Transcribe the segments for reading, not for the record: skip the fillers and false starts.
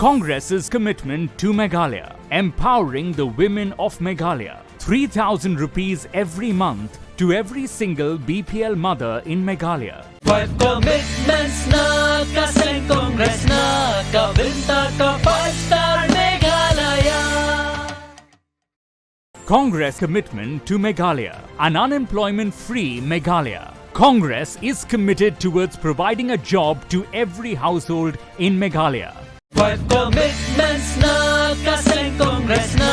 Congress's commitment to Meghalaya, empowering the women of Meghalaya. 3,000 rupees every month to every single BPL mother in Meghalaya. 5 commitments na kaseng Congress na kabinta ka 5-star Meghalaya. Congress commitment to Meghalaya, an unemployment-free Meghalaya. Congress is committed towards providing a job to every household in Meghalaya. 5 commitments na kaseng Congress na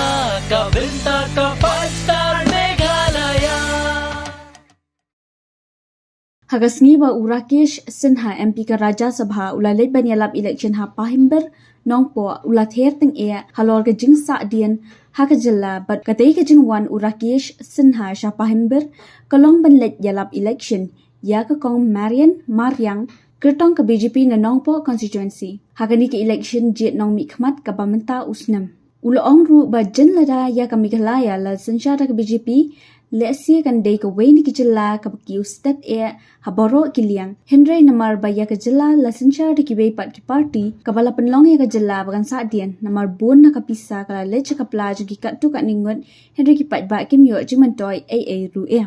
kabinta ka 5-star Meghalaya. Hagasngi ba Urakesh Sinha MP ka Rajya Sabha ulalit banyalap election ha pahimber nongpo ulather teng e halor ka jing sa dian hakajalla but katay ka jing wan Urakesh Sinha sha pahimber kalong banlet yalap election ya ka kong Maryang kertong ka BJP na nongpo constituency hagani ka election jet nong mikmat ka pamenta usnam ulaong ru ba jen lada ya ka Meghalaya la Synshar ka BJP Lesia kan day ka Wayne Kijala ka Kiu Stat e Haboro Kiliang Henry Namar Baya ka Jala la Synshar ki Way Pat ki Party kabala penlong ya ka Jala bagan sa dian namar bon na kapisa kala leche ka plaj ki Katto ka ningot Henry ki Paidbah kim yo jimantoy AA ru e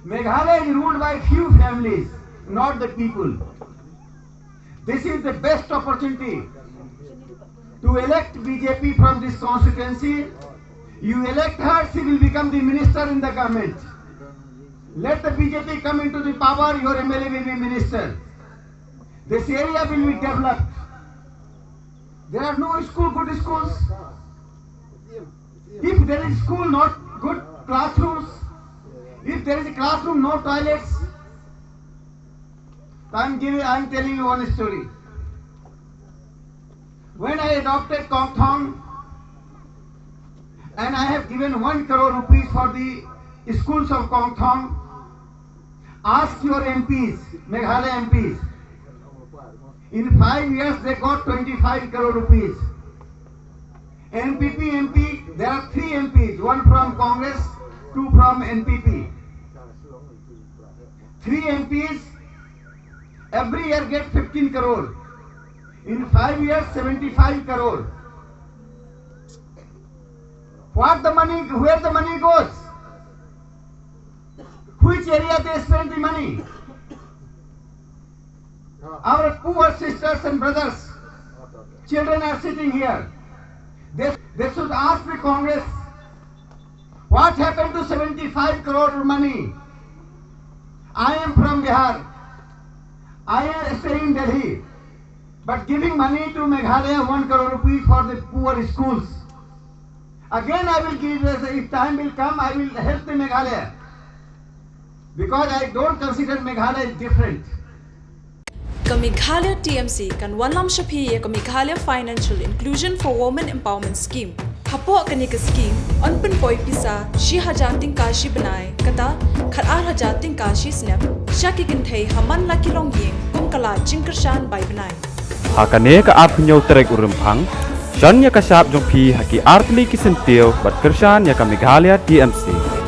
Meghalaya is ruled by few families, not the people. This is the best opportunity to elect BJP from this constituency. You elect her, she will become the minister in the government. Let the BJP come into the power, your MLA will be minister. This area will be developed. There are no good schools. If there is school, not good classrooms. If there is a classroom, no toilets. I am telling you one story. When I adopted Kongthong, and I have given 1 crore rupees for the schools of Kongthong. Ask your MPs, Meghalaya MPs. In 5 years they got 25 crore rupees. NPP MP, there are 3 MPs, 1 from Congress, 2 from NPP. 3 MPs every year get 15 crore. In 5 years 75 crore. What the money, where the money goes? Which area they spend the money? Our poor sisters and brothers, children are sitting here. They should ask the Congress, what happened to 75 crore money? I am from Bihar. I am staying in Delhi. But giving money to Meghalaya 1 crore rupees for the poor schools. Again I will give, if time will come, I will help the Meghalaya. Because I don't consider Meghalaya is different. Ka Meghalaya TMC kan wanlam shapi ka Meghalaya Financial Inclusion for Women Empowerment Scheme. Hapo kani ka scheme onpen poi pisa shi hajar tingka shi banai kata khatar hajar tingka shi snap shaki kinthei haman laki Longiing kum kala jingkershan bai banai. Hakane ka ap nyau terek urempang Jan ya kasap jong pi haki artli kisentil bat kershan ya ka Meghalaya TMC.